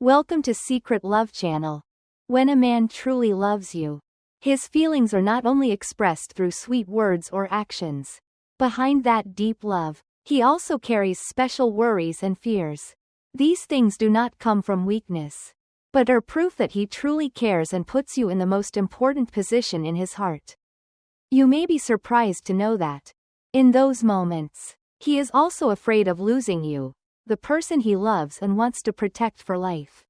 Welcome to Secret Love Channel. When a man truly loves you, his feelings are not only expressed through sweet words or actions. Behind that deep love, he also carries special worries and fears. These things do not come from weakness, but are proof that he truly cares and puts you in the most important position in his heart. You may be surprised to know that, in those moments, he is also afraid of losing you, the person he loves and wants to protect for life.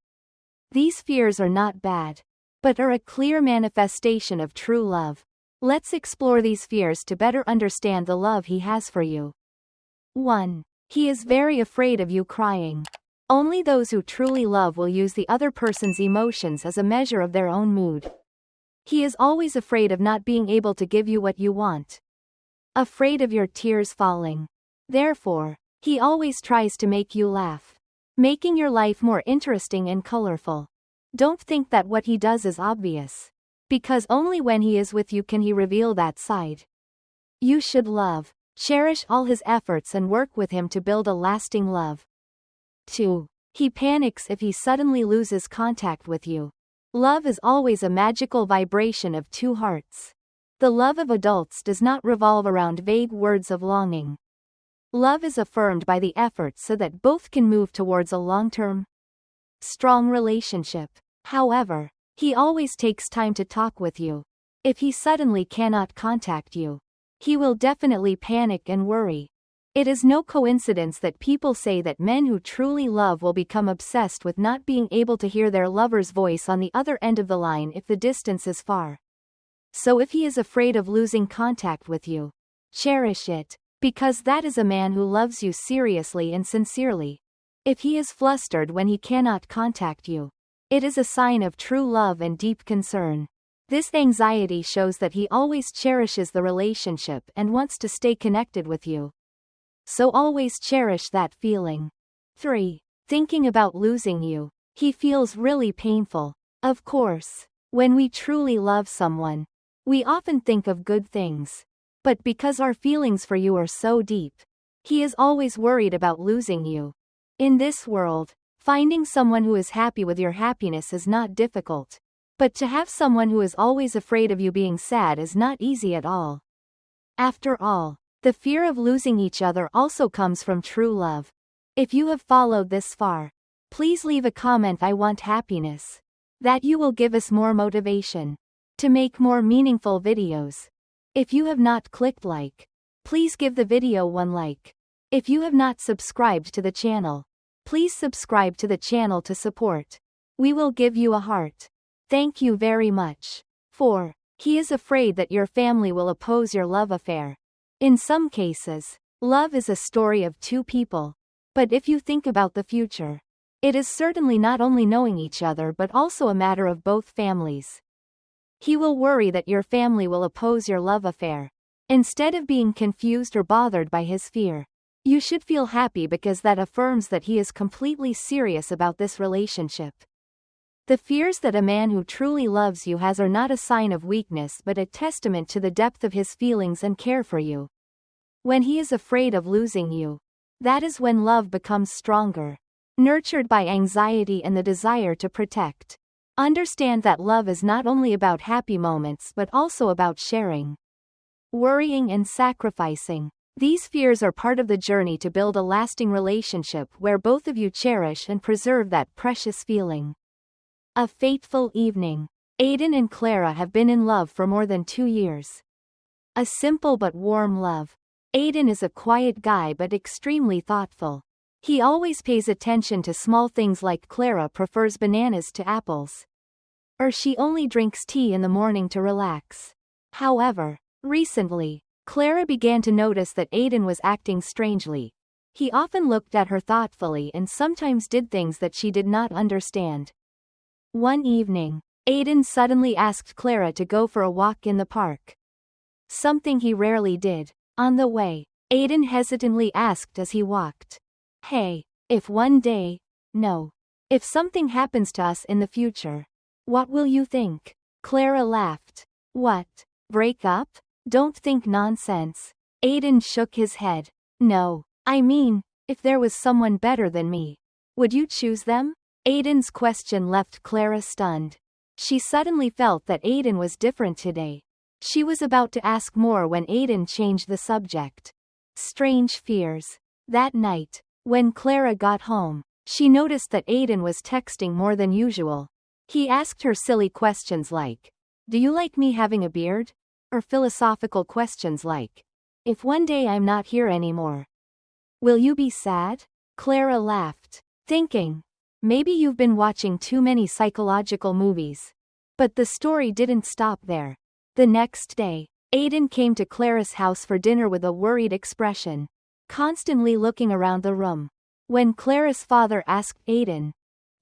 These fears are not bad, but are a clear manifestation of true love. Let's explore these fears to better understand the love he has for you. 1. He is very afraid of you crying. Only those who truly love will use the other person's emotions as a measure of their own mood. He is always afraid of not being able to give you what you want. Afraid of your tears falling. Therefore, he always tries to make you laugh, making your life more interesting and colorful. Don't think that what he does is obvious, because only when he is with you can he reveal that side. You should love, cherish all his efforts and work with him to build a lasting love. 2. He panics if he suddenly loses contact with you. Love is always a magical vibration of two hearts. The love of adults does not revolve around vague words of longing. Love is affirmed by the effort so that both can move towards a long-term, strong relationship. However, he always takes time to talk with you. If he suddenly cannot contact you, he will definitely panic and worry. It is no coincidence that people say that men who truly love will become obsessed with not being able to hear their lover's voice on the other end of the line if the distance is far. So if he is afraid of losing contact with you, cherish it, because that is a man who loves you seriously and sincerely. If he is flustered when he cannot contact you, it is a sign of true love and deep concern. This anxiety shows that he always cherishes the relationship and wants to stay connected with you. So always cherish that feeling. 3. Thinking about losing you. He feels really painful. Of course, when we truly love someone, we often think of good things. But because our feelings for you are so deep, he is always worried about losing you. In this world, finding someone who is happy with your happiness is not difficult. But to have someone who is always afraid of you being sad is not easy at all. After all, the fear of losing each other also comes from true love. If you have followed this far, please leave a comment. I want happiness. That you will give us more motivation to make more meaningful videos. If you have not clicked like, please give the video one like. If you have not subscribed to the channel, please subscribe to the channel to support. We will give you a heart. Thank you very much. 4. He is afraid that your family will oppose your love affair. In some cases, love is a story of two people. But if you think about the future, it is certainly not only knowing each other but also a matter of both families. He will worry that your family will oppose your love affair. Instead of being confused or bothered by his fear, you should feel happy because that affirms that he is completely serious about this relationship. The fears that a man who truly loves you has are not a sign of weakness but a testament to the depth of his feelings and care for you. When he is afraid of losing you, that is when love becomes stronger, nurtured by anxiety and the desire to protect. Understand that love is not only about happy moments but also about sharing, worrying and sacrificing. These fears are part of the journey to build a lasting relationship where both of you cherish and preserve that precious feeling. A fateful evening. Aiden and Clara have been in love for more than 2 years. A simple but warm love. Aiden is a quiet guy but extremely thoughtful. He always pays attention to small things like Clara prefers bananas to apples, or she only drinks tea in the morning to relax. However, recently, Clara began to notice that Aiden was acting strangely. He often looked at her thoughtfully and sometimes did things that she did not understand. One evening, Aiden suddenly asked Clara to go for a walk in the park, something he rarely did. On the way, Aiden hesitantly asked as he walked, "Hey, if one day, no, if something happens to us in the future, what will you think?" Clara laughed. "What? Break up? Don't think nonsense." Aiden shook his head. "No, I mean, if there was someone better than me, would you choose them?" Aiden's question left Clara stunned. She suddenly felt that Aiden was different today. She was about to ask more when Aiden changed the subject. Strange fears. That night, when Clara got home, she noticed that Aiden was texting more than usual. He asked her silly questions like, "Do you like me having a beard?" Or philosophical questions like, "If one day I'm not here anymore, will you be sad?" Clara laughed, thinking, maybe you've been watching too many psychological movies. But the story didn't stop there. The next day, Aiden came to Clara's house for dinner with a worried expression, constantly looking around the room. When Clara's father asked Aiden,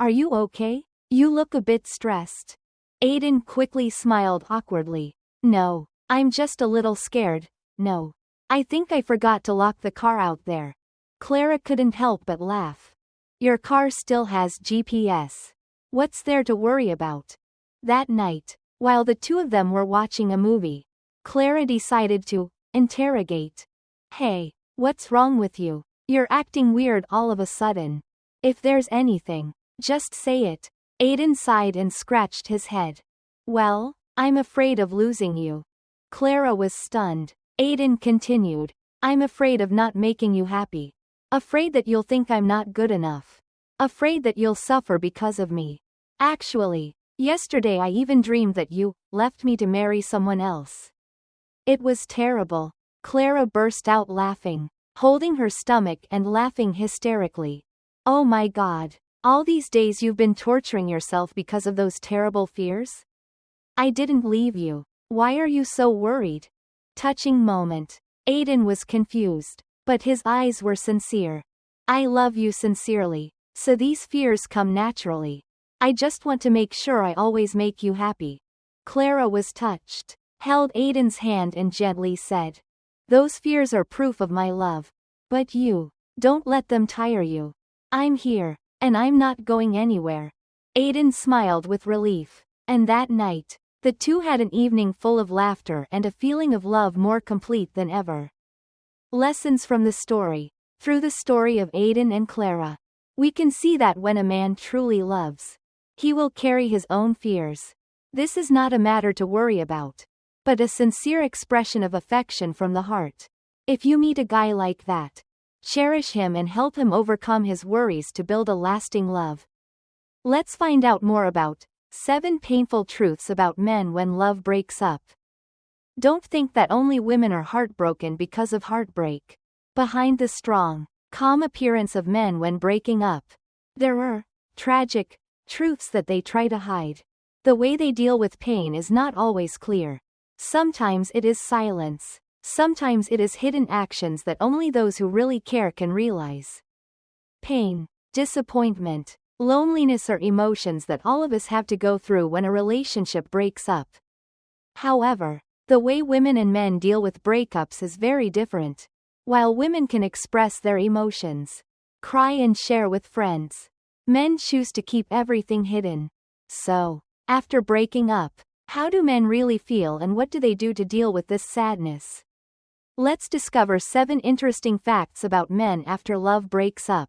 "Are you okay? You look a bit stressed." Aiden quickly smiled awkwardly. "No, I'm just a little scared. No. I think I forgot to lock the car out there." Clara couldn't help but laugh. "Your car still has GPS. What's there to worry about?" That night, while the two of them were watching a movie, Clara decided to interrogate. "Hey, what's wrong with you? You're acting weird all of a sudden. If there's anything, just say it." Aiden sighed and scratched his head. "Well, I'm afraid of losing you." Clara was stunned. Aiden continued, "I'm afraid of not making you happy. Afraid that you'll think I'm not good enough. Afraid that you'll suffer because of me. Actually, yesterday I even dreamed that you left me to marry someone else." It was terrible. Clara burst out laughing, holding her stomach and laughing hysterically. "Oh my God. All these days you've been torturing yourself because of those terrible fears? I didn't leave you. Why are you so worried?" Touching moment. Aiden was confused, but his eyes were sincere. "I love you sincerely, so these fears come naturally. I just want to make sure I always make you happy." Clara was touched, held Aiden's hand and gently said, "Those fears are proof of my love. But you, don't let them tire you. I'm here, and I'm not going anywhere." Aiden smiled with relief, and that night, the two had an evening full of laughter and a feeling of love more complete than ever. Lessons from the story. Through the story of Aiden and Clara, we can see that when a man truly loves, he will carry his own fears. This is not a matter to worry about, but a sincere expression of affection from the heart. If you meet a guy like that, cherish him and help him overcome his worries to build a lasting love. Let's find out more about 7 painful truths about men when love breaks up. Don't think that only women are heartbroken because of heartbreak. Behind the strong, calm appearance of men when breaking up, there are tragic truths that they try to hide. The way they deal with pain is not always clear. Sometimes it is silence. Sometimes it is hidden actions that only those who really care can realize. Pain, disappointment, loneliness are emotions that all of us have to go through when a relationship breaks up. However, the way women and men deal with breakups is very different. While women can express their emotions, cry and share with friends, men choose to keep everything hidden. So, after breaking up, how do men really feel and what do they do to deal with this sadness? Let's discover 7 interesting facts about men after love breaks up.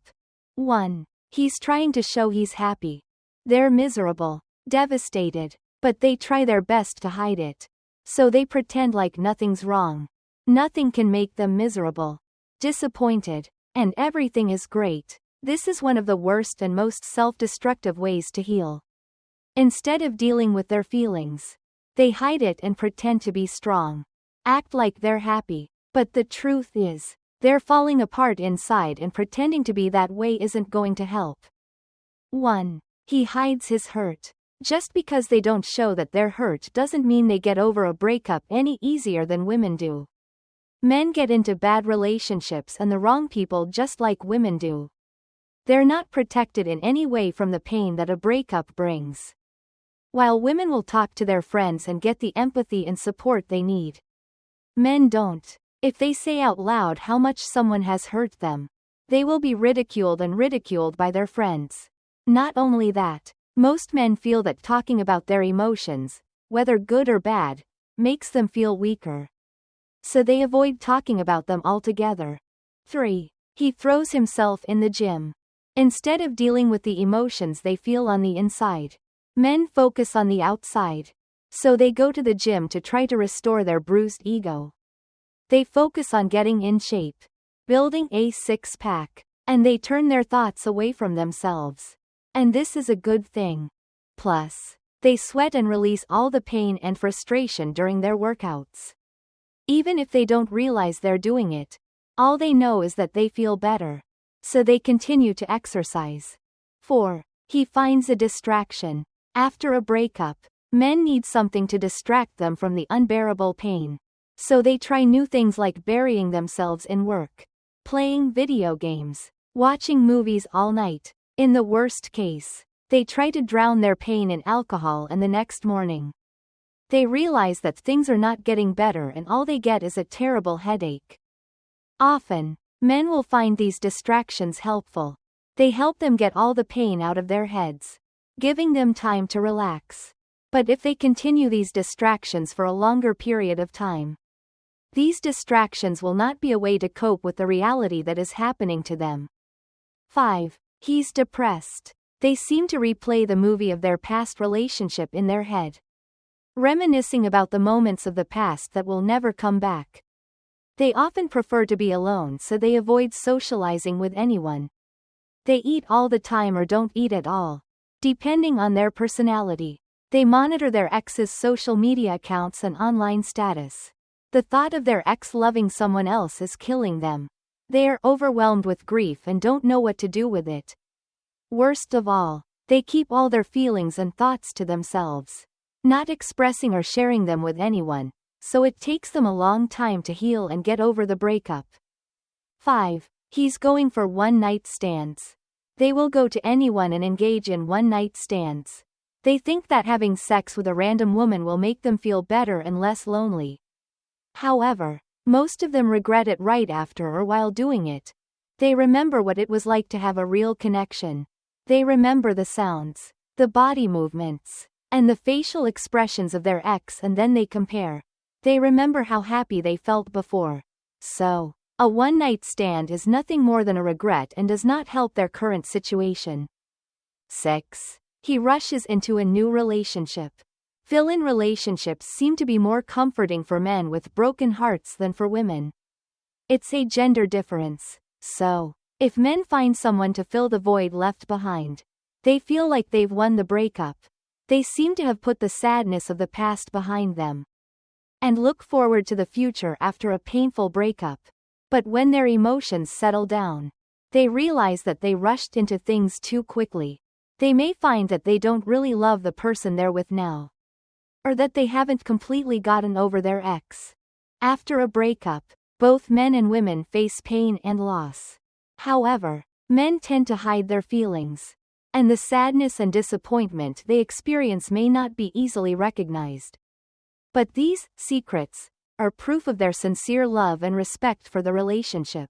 1. He's trying to show he's happy. They're miserable, devastated, but they try their best to hide it. So they pretend like nothing's wrong. Nothing can make them miserable, disappointed, and everything is great. This is one of the worst and most self-destructive ways to heal. Instead of dealing with their feelings, they hide it and pretend to be strong. Act like they're happy, but the truth is, they're falling apart inside and pretending to be that way isn't going to help. 1. He hides his hurt. Just because they don't show that they're hurt doesn't mean they get over a breakup any easier than women do. Men get into bad relationships and the wrong people just like women do. They're not protected in any way from the pain that a breakup brings. While women will talk to their friends and get the empathy and support they need, men don't. If they say out loud how much someone has hurt them, they will be ridiculed by their friends. Not only that, most men feel that talking about their emotions, whether good or bad, makes them feel weaker. So they avoid talking about them altogether. 3. He throws himself in the gym. Instead of dealing with the emotions they feel on the inside, men focus on the outside. So they go to the gym to try to restore their bruised ego. They focus on getting in shape, building a six-pack, and they turn their thoughts away from themselves. And this is a good thing. Plus, they sweat and release all the pain and frustration during their workouts. Even if they don't realize they're doing it, all they know is that they feel better. So they continue to exercise. 4. He finds a distraction. After a breakup, men need something to distract them from the unbearable pain. So they try new things like burying themselves in work, playing video games, watching movies all night. In the worst case, they try to drown their pain in alcohol, and the next morning, they realize that things are not getting better and all they get is a terrible headache. Often, men will find these distractions helpful. They help them get all the pain out of their heads, giving them time to relax. But if they continue these distractions for a longer period of time, these distractions will not be a way to cope with the reality that is happening to them. 5. He's depressed. They seem to replay the movie of their past relationship in their head, reminiscing about the moments of the past that will never come back. They often prefer to be alone, so they avoid socializing with anyone. They eat all the time or don't eat at all, depending on their personality. They monitor their ex's social media accounts and online status. The thought of their ex loving someone else is killing them. They are overwhelmed with grief and don't know what to do with it. Worst of all, they keep all their feelings and thoughts to themselves, not expressing or sharing them with anyone, so it takes them a long time to heal and get over the breakup. 5. He's going for one-night stands. They will go to anyone and engage in one-night stands. They think that having sex with a random woman will make them feel better and less lonely. However, most of them regret it right after or while doing it. They remember what it was like to have a real connection. They remember the sounds, the body movements, and the facial expressions of their ex, and then they compare. They remember how happy they felt before. So, a one-night stand is nothing more than a regret and does not help their current situation. 6. He rushes into a new relationship. Fill-in relationships seem to be more comforting for men with broken hearts than for women. It's a gender difference. So, if men find someone to fill the void left behind, they feel like they've won the breakup. They seem to have put the sadness of the past behind them and look forward to the future after a painful breakup. But when their emotions settle down, they realize that they rushed into things too quickly. They may find that they don't really love the person they're with now, or that they haven't completely gotten over their ex. After a breakup, both men and women face pain and loss. However, men tend to hide their feelings, and the sadness and disappointment they experience may not be easily recognized. But these secrets are proof of their sincere love and respect for the relationship.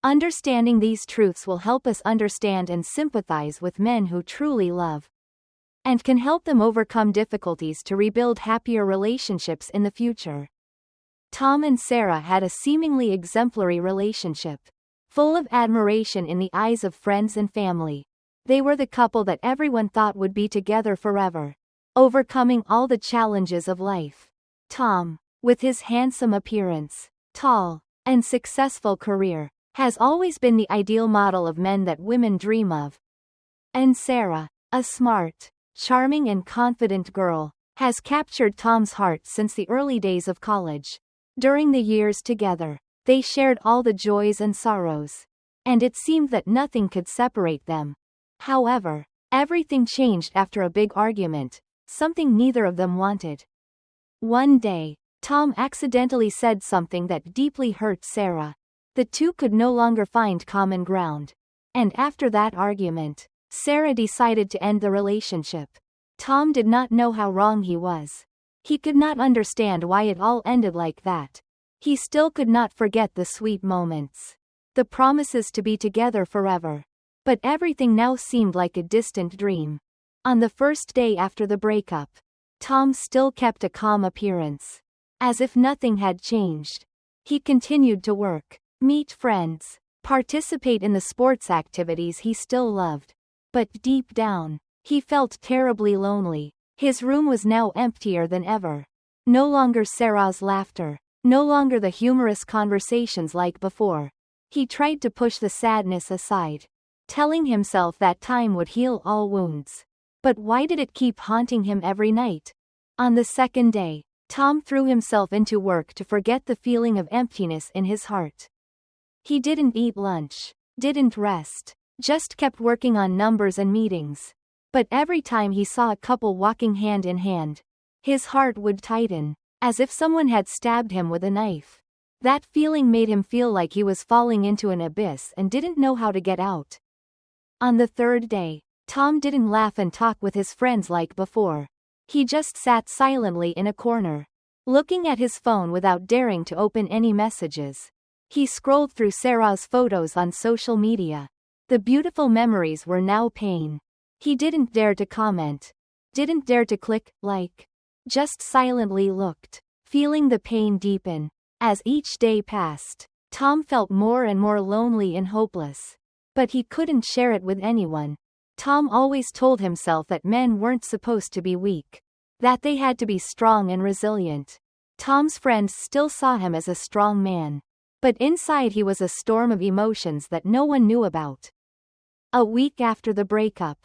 Understanding these truths will help us understand and sympathize with men who truly love, and can help them overcome difficulties to rebuild happier relationships in the future. Tom and Sarah had a seemingly exemplary relationship, full of admiration in the eyes of friends and family. They were the couple that everyone thought would be together forever, overcoming all the challenges of life. Tom, with his handsome appearance, tall, and successful career, has always been the ideal model of men that women dream of. And Sarah, a smart, charming and confident girl, has captured Tom's heart since the early days of college. During the years together, they shared all the joys and sorrows, and it seemed that nothing could separate them. However, everything changed after a big argument, something neither of them wanted. One day, Tom accidentally said something that deeply hurt Sarah. The two could no longer find common ground. And after that argument, Sarah decided to end the relationship. Tom did not know how wrong he was. He could not understand why it all ended like that. He still could not forget the sweet moments, the promises to be together forever. But everything now seemed like a distant dream. On the first day after the breakup, Tom still kept a calm appearance, as if nothing had changed. He continued to work, meet friends, participate in the sports activities he still loved. But deep down, he felt terribly lonely. His room was now emptier than ever. No longer Sarah's laughter. No longer the humorous conversations like before. He tried to push the sadness aside, telling himself that time would heal all wounds. But why did it keep haunting him every night? On the second day, Tom threw himself into work to forget the feeling of emptiness in his heart. He didn't eat lunch, didn't rest, just kept working on numbers and meetings. But every time he saw a couple walking hand in hand, his heart would tighten, as if someone had stabbed him with a knife. That feeling made him feel like he was falling into an abyss and didn't know how to get out. On the third day, Tom didn't laugh and talk with his friends like before. He just sat silently in a corner, looking at his phone without daring to open any messages. He scrolled through Sarah's photos on social media. The beautiful memories were now pain. He didn't dare to comment. Didn't dare to click like. Just silently looked, feeling the pain deepen. As each day passed, Tom felt more and more lonely and hopeless. But he couldn't share it with anyone. Tom always told himself that men weren't supposed to be weak, that they had to be strong and resilient. Tom's friends still saw him as a strong man, but inside he was a storm of emotions that no one knew about. A week after the breakup,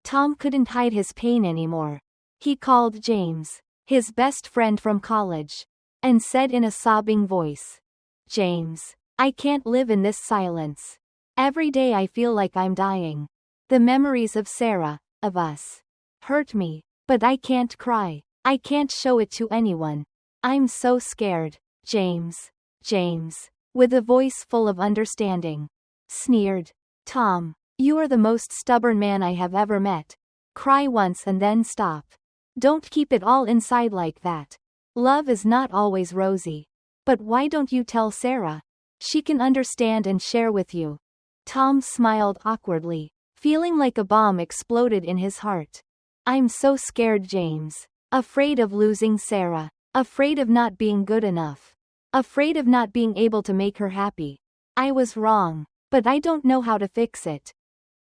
Tom couldn't hide his pain anymore. He called James, his best friend from college, and said in a sobbing voice, "James, I can't live in this silence. Every day I feel like I'm dying. The memories of Sarah, of us, hurt me, but I can't cry. I can't show it to anyone. I'm so scared, James." James, with a voice full of understanding, sneered, "Tom, you are the most stubborn man I have ever met. Cry once and then stop. Don't keep it all inside like that. Love is not always rosy. But why don't you tell Sarah? She can understand and share with you." Tom smiled awkwardly, feeling like a bomb exploded in his heart. "I'm so scared, James. Afraid of losing Sarah. Afraid of not being good enough. Afraid of not being able to make her happy. I was wrong, but I don't know how to fix it.